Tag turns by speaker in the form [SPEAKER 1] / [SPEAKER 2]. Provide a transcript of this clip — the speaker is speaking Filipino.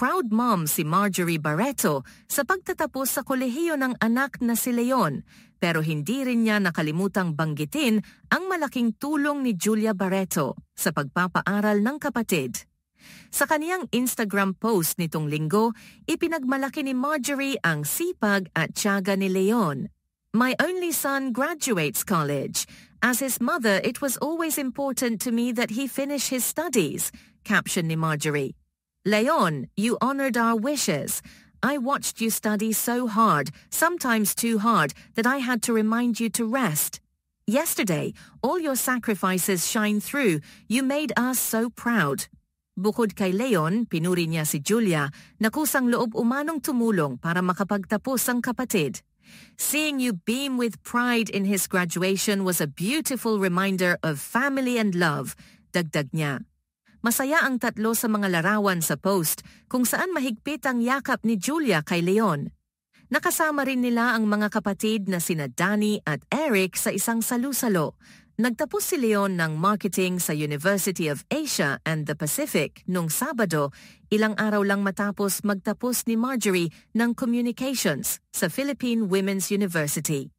[SPEAKER 1] proud mom si Marjorie Barreto sa pagtatapos sa kolehiyo ng anak na si Leon, pero hindi rin niya nakalimutang banggitin ang malaking tulong ni Julia Barreto sa pagpapaaral ng kapatid. Sa kaniyang Instagram post nitong linggo, ipinagmalaki ni Marjorie ang sipag at tiyaga ni Leon. "My only son graduates college. As his mother, it was always important to me that he finish his studies," caption ni Marjorie. "Leon, you honored our wishes. I watched you study so hard, sometimes too hard, that I had to remind you to rest. Yesterday, all your sacrifices shine through. You made us so proud." Bukod kay Leon, pinuri niya si Julia na kusang loob umanong tumulong para makapagtapos ang kapatid. "Seeing you beam with pride in his graduation was a beautiful reminder of family and love," dagdag niya. Masaya ang tatlo sa mga larawan sa post kung saan mahigpit ang yakap ni Julia kay Leon. Nakasama rin nila ang mga kapatid na sina Danny at Eric sa isang salusalo. Nagtapos si Leon ng marketing sa University of Asia and the Pacific noong Sabado, ilang araw lang matapos magtapos ni Marjorie ng communications sa Philippine Women's University.